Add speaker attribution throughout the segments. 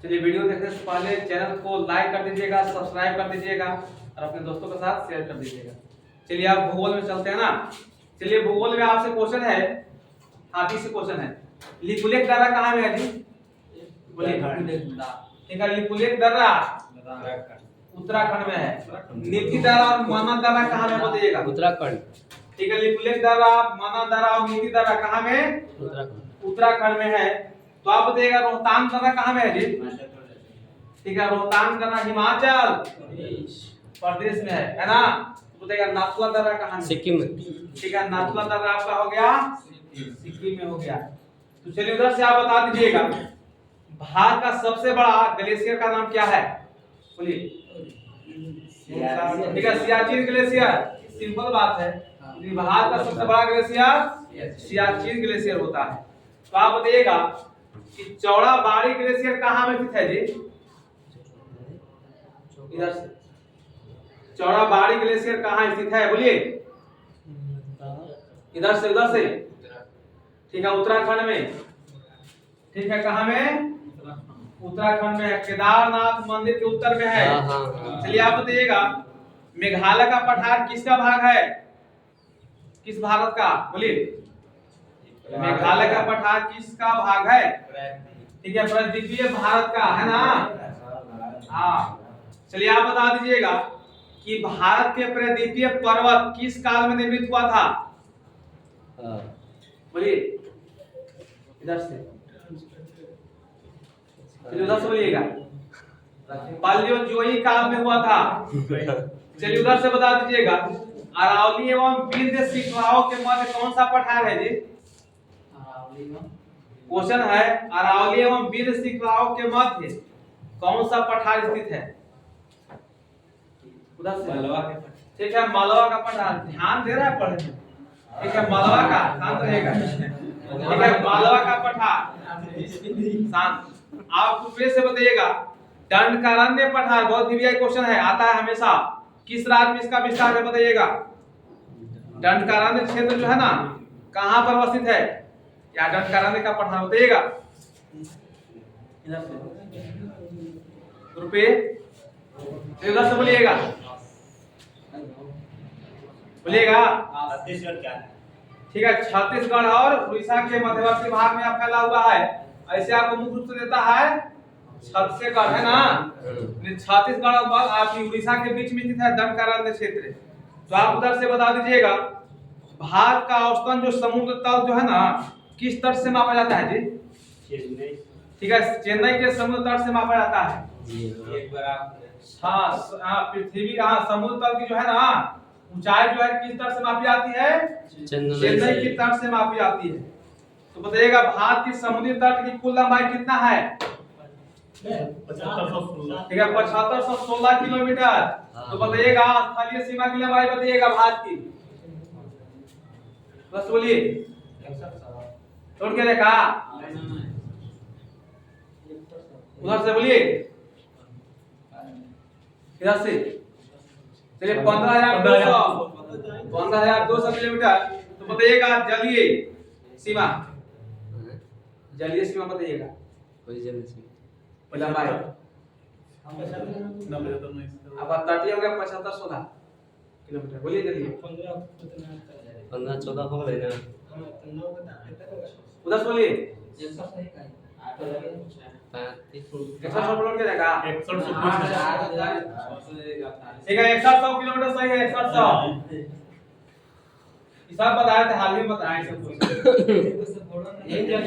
Speaker 1: चलिए वीडियो देखने से पहले चैनल को लाइक कर दीजिएगा, सब्सक्राइब कर दीजिएगा और अपने दोस्तों के साथ शेयर कर दीजिएगा। चलिए आप भूगोल में चलते हैं ना। चलिए भूगोल में आपसे क्वेश्चन है, हाथी से क्वेश्चन है, लिपुलेख दर्रा कहाँ में है जी? ठीक है, लिपुलेख दर्रा उत्तराखंड में है। नीति दर्रा और मानव दर्रा कहाँ में बताइएगा?
Speaker 2: उत्तराखंड।
Speaker 1: ठीक है, लिपुलेख दर्रा, मानव दर्रा और नीति दर्रा कहाँ में? उत्तराखंड में है। तो आप बताइएगा रोहतांग दर्रा कहाँ में है जी? ठीक है, रोहतांग दर्रा हिमाचल प्रदेश में है ना। तो बताइएगा नाथुला दर्रा कहाँ में?
Speaker 2: सिक्किम में।
Speaker 1: ठीक है, नाथुला दर्रा आपका हो गया सिक्किम में हो गया। तो चलिए उधर से आप बता दीजिएगा भारत का सबसे बड़ा ग्लेशियर का नाम क्या है? बोलिए। ठीक है, सियाचिन ग्लेशियर। सिंपल बात है, भारत का सबसे बड़ा ग्लेशियर सियाचिन ग्लेशियर होता है। तो आप बताइएगा कि चौड़ा बाड़ी ग्लेशियर कहाँ में स्थित है जी? इधर से चौड़ा बाड़ी ग्लेशियर कहाँ स्थित है? बोलिए। इधर से उधर से। ठीक है, उत्तराखंड में। ठीक है, कहाँ में? उत्तराखंड में। केदारनाथ मंदिर के उत्तर में है। चलिए आप बताइएगा मेघालय का पठार किसका भाग है? किस भारत का? बोलिए। मेघालय का पठार किसका भाग है? ठीक है, प्रद्वीपीय भारत का है ना। हाँ, चलिए आप बता दीजिएगा कि भारत के प्रद्वीपीय पर्वत किस काल में निर्मित हुआ था? बोलिए। इधर से उधर से बोलिएगा। पालियोजोई काल में हुआ था। चलिए उधर से बता दीजिएगा अरावली एवं विंध्य श्रृंखलाओं के मध्य कौन सा पठार है जी? क्वेश्चन है अरावली एवं विंध्य श्रृंखलाओं के मध्य कौन सा पठार स्थित है? उधर से मालवा के। ठीक है, मालवा का पठार। ध्यान दे रहा है पढ़ने में? ठीक है, मालवा का शांत रहेगा। ठीक है, मालवा का पठार शांत। आप फिर से बताइएगा दंडकारण्य पठार, बहुत ही क्वेश्चन है, आता है हमेशा। किस राज्य में इसका विस्तार है बताइएगा? दंडकारण्य क्षेत्र जो है ना, कहां पर अवस्थित है? या दंडकारण्य का पठार बताइएगा। रुपये इधर से बोलिएगा। बोलिएगा।
Speaker 3: छत्तीसगढ़ क्या है?
Speaker 1: ठीक है, छत्तीसगढ़ और उड़ीसा के मध्यवर्ती भाग में फैला हुआ है। ऐसे आपको मुख्य रूप से देता है छत्तीसगढ़ है ना। छत्तीसगढ़ और आपकी उड़ीसा के बीच में स्थित है दंडकारण्य क्षेत्र। तो आप उधर से बता दीजिएगा भारत का औसतन जो समुद्र तल जो है ना किस तट से मापा जाता है जी? ठीक है, चेन्नई के समुद्र तट से मापा जाता है।
Speaker 3: एक बार आप
Speaker 1: हाँ, पृथ्वी समुद्र तल की जो है ना ऊंचाई जो है किस तट से मापी जाती है? चेन्नई की तट से मापी जाती है। तो बताइएगा भारत की समुद्री तट की कुल लंबाई कितना है?
Speaker 3: 7516।
Speaker 1: ठीक है, 7516 किलोमीटर। तो बताइएगा स्थलीय सीमा की लंबाई बताइएगा भारत की। बस बोलिए। तोड़ के देखा उधर से बोलिए। इधर से चलिए 15,200 किलोमीटर। तो बताइएगा जलीय सीमा, जलीय सीमा बताइएगा लंबाई। अब तटीय हो गया 7516 किलोमीटर। बोलिए जल्दी।
Speaker 2: 15-14 हो गए ना।
Speaker 1: उधर से बोलिए।
Speaker 2: 160
Speaker 1: के जाएगा
Speaker 3: 160
Speaker 1: ठीक है, 160 किलोमीटर सही है। 160 सब बताए थे, हाल ही में बताए सब कुछ। ठीक है,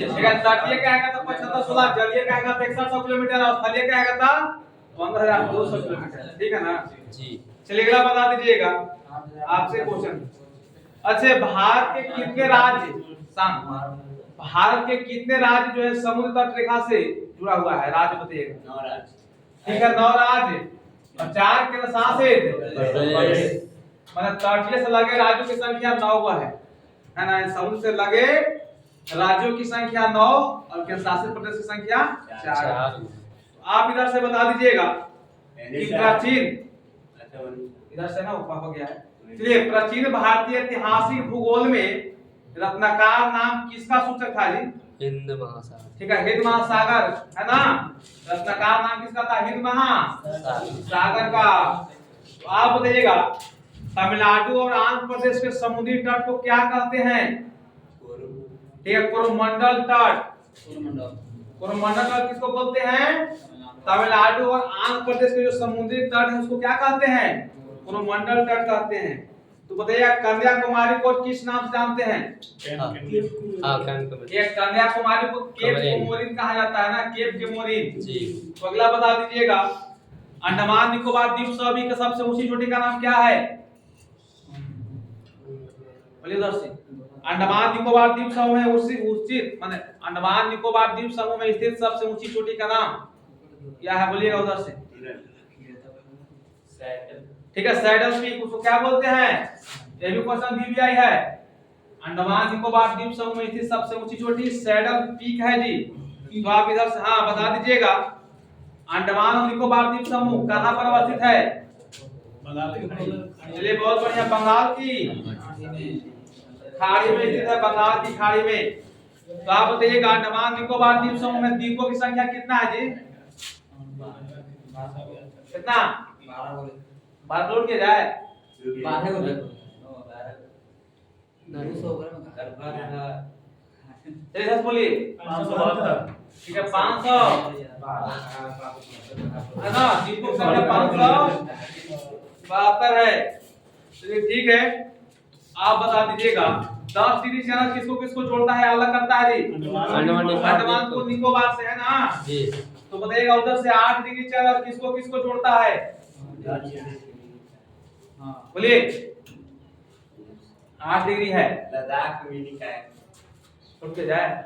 Speaker 1: तटीय का आएगा तो 7516, जलीय का आएगा तो 160 किलोमीटर और स्थलीय का आएगा तो 15,200 किलोमीटर। ठीक है ना
Speaker 2: जी।
Speaker 1: चलिए अगला बता दीजिएगा आपसे क्वेश्चन। अच्छा, भारत के कितने राज्य भारत के कितने राज्य जो है समुद्र तट रेखा से जुड़ा हुआ है? राज्य बताइएगा।
Speaker 3: 9 राज्य।
Speaker 1: ठीक है, 9 राज्य और 4 केंद्र शासित प्रदेश। मतलब तटीय से लगे राज्यों की संख्या 9 है ना। समुद्र से लगे राज्यों की संख्या 9 और केंद्र शासित प्रदेश की संख्या 4। आप इधर से बता दीजिएगा कि प्राचीन, इधर से ना ऊपर हो गया है। चलिए, प्राचीन भारतीय ऐतिहासिक भूगोल में रत्नाकर नाम किसका सूचक था जी?
Speaker 2: हिंद महासागर।
Speaker 1: ठीक है, हिंद महासागर है ना। प्रश्नकार नाम किसका था? हिंद महासागर का। तो आप बताइएगा तमिलनाडु और आंध्र प्रदेश के समुद्री तट को क्या कहते हैं? ठीक है, कोरोमंडल तट। कोरोमंडल तट किसको बोलते हैं? तमिलनाडु और आंध्र प्रदेश के जो समुद्री तट है उसको क्या कहते हैं? कोरोमंडल तट कहते हैं। तो बताइए कन्याकुमारी को किस नाम से जानते हैं? ये कन्याकुमारी को केप कोमोरिन कहा जाता है ना, केप कोमोरिन जी। तो अगला बता दीजिएगा अंडमान निकोबार द्वीप समूह की सबसे ऊंची चोटी का नाम क्या है? बोलिए दर्शक, अंडमान निकोबार द्वीप समूह में स्थित माने अंडमान निकोबार द्वीप समूह में स्थित सबसे ऊंची चोटी का नाम क्या है? बोलिएगा उधर से। ठीक है, सैडल पीक उसको क्या बोलते हैं? ये भी क्वेश्चन बीबीआई है। अंडमान निकोबार द्वीप समूह में स्थित सबसे ऊंची चोटी सैडल पीक है जी। तो आप इधर से हाँ बता दीजिएगा अंडमान और निकोबार द्वीप समूह कहां पर अवस्थित है? चलिए बहुत बढ़िया, बंगाल की खाड़ी में स्थित है, बंगाल की खाड़ी में। तो आप बताइएगा अंडमान निकोबार द्वीप समूह में द्वीपों की संख्या कितना है जी? कितना? 12 लोड के जाए
Speaker 3: 12 को
Speaker 1: चलिए बोलिए
Speaker 3: 572।
Speaker 1: ठीक है 500 है ना, द्वीपों की संख्या 572 है। चलिए ठीक है, आप बता दीजिएगा 10 डिग्री चैनल किसको किसको जोड़ता है, अलग करता है जी? अंडमान को निकोबार से है ना जी। तो बताइएगा उधर से 8 डिग्री चैनल किसको किसको जोड़ता है? बोलिए 8 डिग्री है।
Speaker 3: लद्दाख में लिखा है
Speaker 1: छोड़ के जाए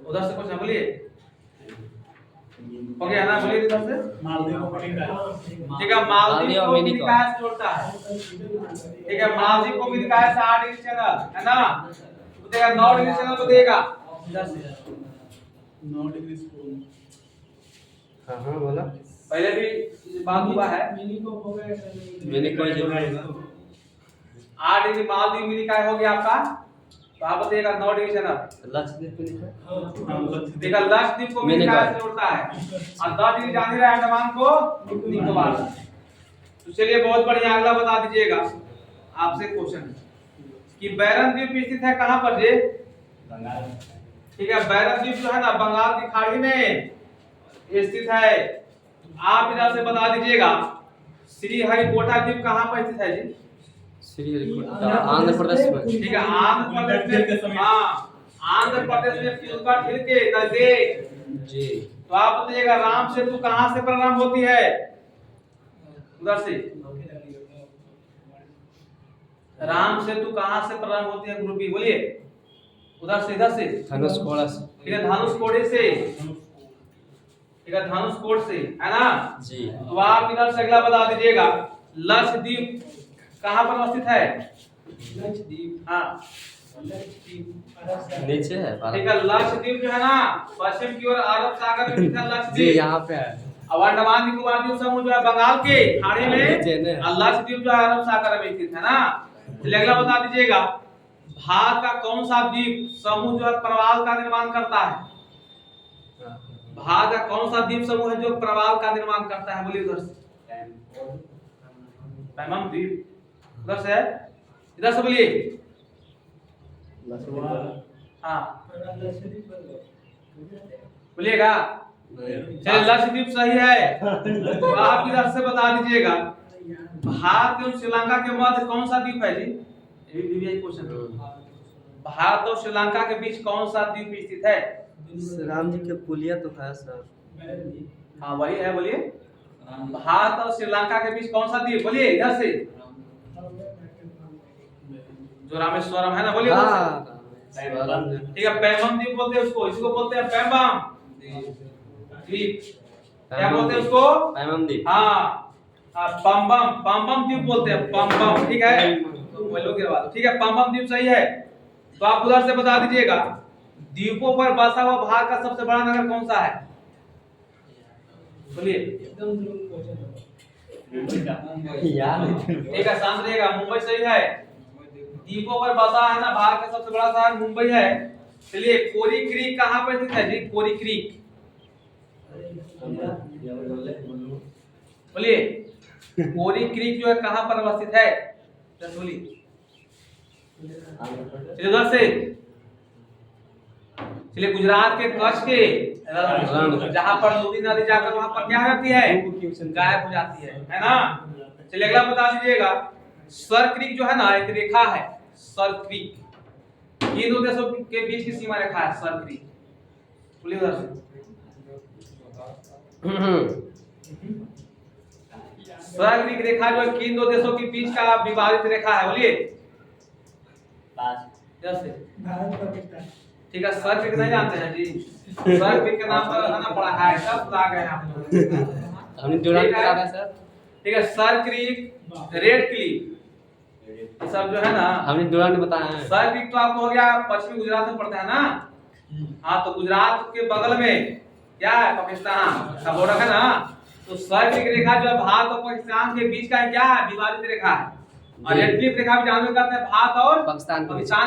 Speaker 1: उधर से कुछ ना बोलिए, हो गया ना? बोलिए इधर से
Speaker 3: मालदीव को लिखा है।
Speaker 1: ठीक है, मालदीव को मिनिकाय से जोड़ता है। ठीक है, मालदीव को मिनिकाय से 8 डिग्री चैनल है ना। तो देखा 9 डिग्री चैनल को देगा इधर से
Speaker 3: 9 डिग्री स्पून।
Speaker 2: हां बोला
Speaker 1: पहले भी बात हुआ है।
Speaker 2: मैंने कोई जरूर
Speaker 1: 8 डिग्री मालदीव मिनिकाय हो गया आपका। तो आप बताइएगा 9 डिग्री चैनल
Speaker 2: लक्षद्वीप पे लिखा है।
Speaker 1: देखा लक्षद्वीप को मिनिकाय से जोड़ता है और 10 डिग्री जान रहा है अंडमान को निकोबार। तो चलिए बहुत बढ़िया, अगला बता दीजिएगा आपसे क्वेश्चन कि बैरन द्वीप स्थित है कहां पर जी?
Speaker 3: बंगाल।
Speaker 1: ठीक है, बैरन द्वीप जो है ना बंगाल की खाड़ी में स्थित है। आप इधर से बता दीजिएगा श्रीहरिकोटा द्वीप कहां पर स्थित है जी?
Speaker 2: श्रीहरिकोटा आंध्र प्रदेश में।
Speaker 1: ठीक है, आंध्र प्रदेश में। हाँ, आंध्र प्रदेश में तिलका झील के नजदीक
Speaker 2: जी।
Speaker 1: तो आप बताइएगा राम सेतु कहां से प्रारंभ होती है? उधर से राम सेतु कहां से प्रारंभ होती है? ग्रुप बी बोलिए उधर से, इधर से
Speaker 2: धनुषकोड़ा से।
Speaker 1: ठीक है, धनुषकोड़ी से। ठीक है, धनुषकोट से है ना
Speaker 2: जी।
Speaker 1: तो आप इधर से अगला बता दीजिएगा लक्षद्वीप कहां पर अवस्थित है? लक्षद्वीप हाँ
Speaker 2: नीचे है।
Speaker 1: ठीक है, लक्षद्वीप जो है ना पश्चिम की ओर अरब सागर में स्थित है
Speaker 2: जी
Speaker 1: लक्षद्वीप।
Speaker 2: यहाँ पे है।
Speaker 1: अब अंडमान निकोबार द्वीप समूह जो है बंगाल के खाड़ी में, लक्षद्वीप जो है अरब सागर में स्थित है ना। चलिए अगला बता दीजिएगा भारत का कौन सा द्वीप समूह जो है प्रवाल का निर्माण करता है? भारत का कौन सा द्वीप समूह है जो प्रवाल का निर्माण करता है? बोलिए उधर से पैमम द्वीप उधर से है, इधर से बोलिए हाँ बोलिएगा। चलिए लक्षद्वीप सही है। तो आप इधर से बता दीजिएगा भारत और श्रीलंका के मध्य कौन सा द्वीप है जी? ये भी क्वेश्चन। भारत और श्रीलंका के बीच कौन सा द्वीप स्थित है?
Speaker 2: राम जी के पुलिया तो था सर।
Speaker 1: हाँ वही है, बोलिए भारत और श्रीलंका के बीच कौन सा द्वीप? बोलिए इधर से जो रामेश्वरम है ना, बोलिए ठीक है। पैमम द्वीप बोलते हैं उसको, इसको बोलते हैं पैमम द्वीप। क्या बोलते हैं उसको?
Speaker 2: पैमम द्वीप।
Speaker 1: हाँ पम्बम, पम्बम द्वीप बोलते हैं पम्बम। ठीक है, ठीक है, पम्बम द्वीप सही है। तो आप उधर से बता दीजिएगा द्वीपों पर बसा हुआ भारत का सबसे बड़ा नगर कौन सा है? बोलिए ठीक है, शांत रहिएगा। मुंबई सही है। द्वीपों पर बसा है ना भारत का सबसे बड़ा शहर मुंबई है। चलिए कोरी क्रीक कहां पर स्थित है जी? कोरी क्रीक बोलिए कोरी क्रीक जो है कहाँ पर अवस्थित है? बोलिए चलिए उधर से, चलिए गुजरात के कच्छ के जहाँ पर नदी नदी जाकर वहां पर क्या हो जाती है? गायब हो जाती है ना? चलिए अगला बता दीजिएगा। सर क्रीक जो है ना एक रेखा है, सर क्रीक किन दो देशों के बीच की सीमा रेखा है? सर क्रीक बोलिए उधर से। सर क्रीक रेखा जो है किन दो देशों के बीच का विवादित रेखा है? बोलिए जैसे ठीक है। सर क्रीक नहीं जानते हैं जी? सर क्रीक के नाम पर आना पड़ा है, सब ला गए आप लोग।
Speaker 2: हमने जोड़ा बता रहा है सर।
Speaker 1: ठीक है, सर क्रीक, रेड क्लिफ, ये सब जो है ना
Speaker 2: हमने जोड़ा नहीं बताया है।
Speaker 1: सर क्रीक तो आपको हो गया पश्चिमी गुजरात में पड़ता है ना? हाँ, तो गुजरात के बगल में क्या है? पाकिस्तान का बॉर्डर है ना? तो सर क्रीक रेखा जो है भारत और पाकिस्तान के बीच का क्या है? विवादित रेखा है। और रेड क्लिफ रेखा भी जानते करते हैं भारत और
Speaker 2: पाकिस्तान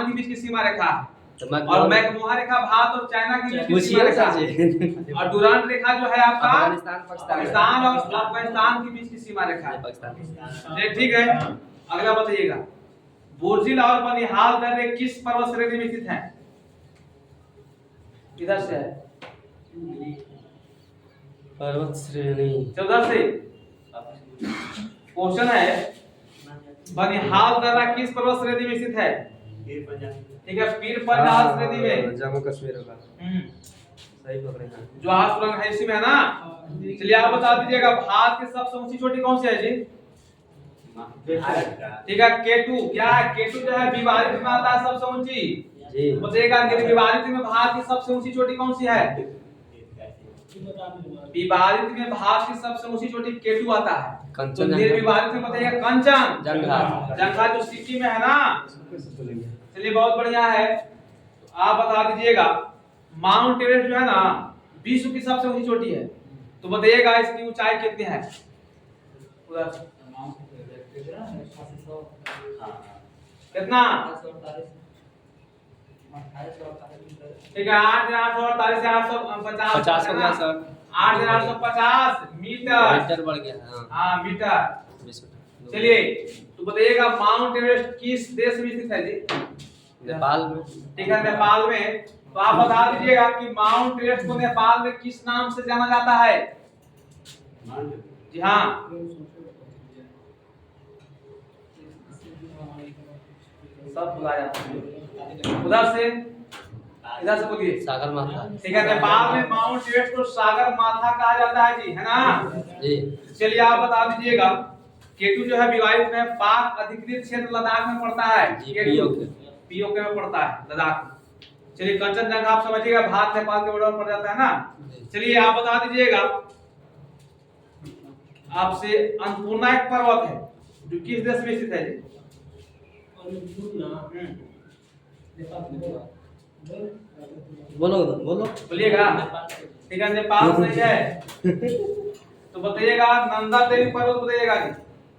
Speaker 1: के बीच की सीमा रेखा है।
Speaker 2: तो
Speaker 1: और मैकमोहा रेखा भारत और चाइना के बीच की सीमा रेखा है। और डुरांट रेखा जो है आपका पाकिस्तान और अफगानिस्तान के बीच की सीमा रेखा है। ठीक है, अगला बताइएगा। बोर्जिल और बनिहाल दर्रे किस पर्वत श्रेणी में स्थित हैं? इधर से है
Speaker 2: पर्वत श्रेणी
Speaker 1: 14 से क्वेश्चन है, बनिहाल दर्रा किस पर्वत श्रेणी में स्थित है? ठीक है, पीर पंजाल श्रेणी में,
Speaker 2: जम्मू कश्मीर होगा। सही पकड़े हैं।
Speaker 1: जो आज सुरंग है इसी में है ना? चलिए आप बता दीजिएगा भारत की सबसे ऊंची चोटी कौन सी है जी? ठीक है, केटू। क्या है? केटू जो है विवादित में आता है सबसे ऊंची जी। बताइएगा विवादित में भारत की सबसे ऊंची चोटी कौन सी है? विवादित में भारत की सबसे ऊंची चोटी केटू आता है। तो निर्विवादित में बताइएगा कंचन जंगा जो सिक्किम में है ना? चलिए बहुत बढ़िया है। तो आप बता दीजिएगा माउंट एवरेस्ट जो है ना विश्व की सबसे ऊंची चोटी है, तो बताइएगा इसकी ऊंचाई कितनी है? कितना? ठीक है, 8,848 से 850
Speaker 2: हो गया सर।
Speaker 1: 8,850 मीटर
Speaker 2: बढ़ गया।
Speaker 1: हाँ मीटर। चलिए तो बताइएगा माउंट एवरेस्ट किस देश में स्थित है जी?
Speaker 2: नेपाल में।
Speaker 1: ठीक है, नेपाल में। तो आप बता दीजिएगा कि माउंट एवरेस्ट को नेपाल में किस नाम से जाना जाता है? जी हाँ, सब बुलाया उधर से, इधर से बोलिए
Speaker 2: सागर माथा।
Speaker 1: ठीक है, नेपाल में माउंट एवरेस्ट को सागर माथा कहा जाता है जी, है ना
Speaker 2: जी।
Speaker 1: चलिए आप बता दीजिएगा केटू जो है विवादित में पाक अधिकृत क्षेत्र लद्दाख में पड़ता है। पीओके में पड़ता है लद्दाख में। चलिए कंचनजंगा आप समझिएगा भारत नेपाल के बॉर्डर पर पड़ जाता है ना? चलिए आप बता दीजिएगा आपसे अन्नपूर्णा एक पर्वत है जो किस देश में स्थित है जी?
Speaker 2: बोलो
Speaker 1: बोलिएगा। ठीक है, नेपाल सही है। तो बताइएगा नंदा देवी पर्वत बताइएगा जी,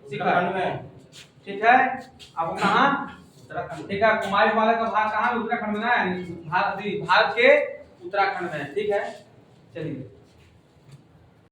Speaker 1: उत्तराखंड में। ठीक है, आपको कहाँ? ठीक है, कुमारी हिमालय का भाग कहाँ है? उत्तराखंड में ना, भारत के उत्तराखंड में। ठीक है, चलिए।